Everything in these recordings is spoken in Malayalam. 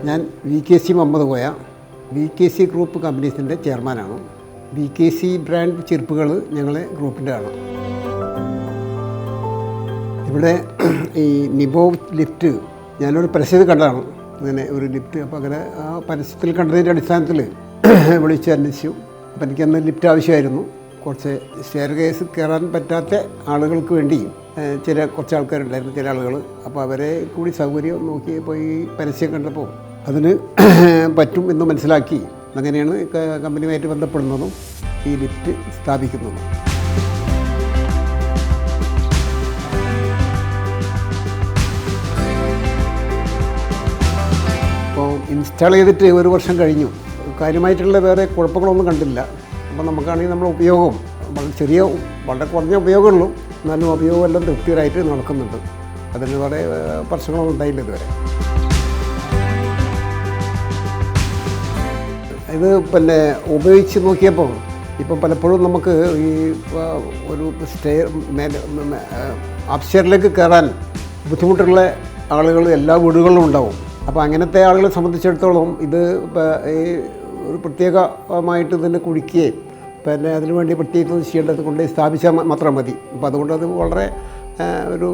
ഞാൻ VKC Muhammad Koya, VKC group കമ്പനീസിൻ്റെ ചെയർമാനാണ്. VKC ബ്രാൻഡ് ചെരുപ്പുകൾ ഞങ്ങളെ ഗ്രൂപ്പിൻ്റെ ആണ്. ഇവിടെ ഈ നിബോ ലിഫ്റ്റ് ഞാനൊരു പരസ്യത്തിൽ കണ്ടതാണ്, അങ്ങനെ ഒരു ലിഫ്റ്റ്. അപ്പോൾ അങ്ങനെ ആ പരസ്യത്തിൽ കണ്ടതിൻ്റെ അടിസ്ഥാനത്തിൽ വിളിച്ച് അന്വേഷിച്ചു. അപ്പോൾ എനിക്കന്ന് ലിഫ്റ്റ് ആവശ്യമായിരുന്നു. കുറച്ച് സ്റ്റെയർ കേസ് കയറാൻ പറ്റാത്ത ആളുകൾക്ക് വേണ്ടി കുറച്ച് ആൾക്കാരുണ്ടായിരുന്നു, ചില ആളുകൾ. അപ്പോൾ അവരെ കൂടി സൗകര്യം നോക്കിയപ്പോൾ ഈ പരസ്യം കണ്ടപ്പോൾ അതിന് പറ്റും എന്ന് മനസ്സിലാക്കി അങ്ങനെയാണ് കമ്പനിയുമായിട്ട് ബന്ധപ്പെടുന്നതും ഈ ലിഫ്റ്റ് സ്ഥാപിക്കുന്നതും. അപ്പോൾ ഇൻസ്റ്റാൾ ചെയ്തിട്ട് 1 വർഷം കഴിഞ്ഞു. കാര്യമായിട്ടുള്ള വേറെ കുഴപ്പങ്ങളൊന്നും കണ്ടില്ല. അപ്പോൾ നമുക്കാണെങ്കിൽ നമ്മുടെ ഉപയോഗം വളരെ കുറഞ്ഞ ഉപയോഗമുള്ളൂ, എന്നാലും ഉപയോഗമെല്ലാം തൃപ്തികരമായിട്ട് നടക്കുന്നുണ്ട്. അതിന് വളരെ പ്രശ്നങ്ങളൊന്നും ഉണ്ടായില്ല ഇതുവരെ. ഇത് ഉപയോഗിച്ച് നോക്കിയപ്പോൾ ഇപ്പം പലപ്പോഴും നമുക്ക് ഈ ഒരു അപ്സ്റ്റെയറിലേക്ക് കയറാൻ ബുദ്ധിമുട്ടുള്ള ആളുകൾ എല്ലാ വീടുകളിലും ഉണ്ടാവും. അപ്പോൾ അങ്ങനത്തെ ആളുകളെ സംബന്ധിച്ചിടത്തോളം ഇത് ഈ ഒരു പ്രത്യേകമായിട്ട് ഇതിനെ കുഴിക്കുകയും അതിനുവേണ്ടി പ്രത്യേകം ചെയ്യേണ്ടത് കൊണ്ട് സ്ഥാപിച്ചാൽ മാത്രം മതി. അപ്പോൾ അതുകൊണ്ട് അത് വളരെ ഒരു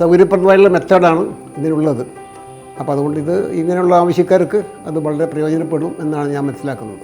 സൗകര്യപ്രദമായുള്ള മെത്തേഡാണ് ഇതിനുള്ളത്. അപ്പോൾ അതുകൊണ്ട് ഇങ്ങനെയുള്ള ആവശ്യക്കാർക്ക് അത് വളരെ പ്രയോജനപ്പെടും എന്നാണ് ഞാൻ മനസ്സിലാക്കുന്നത്.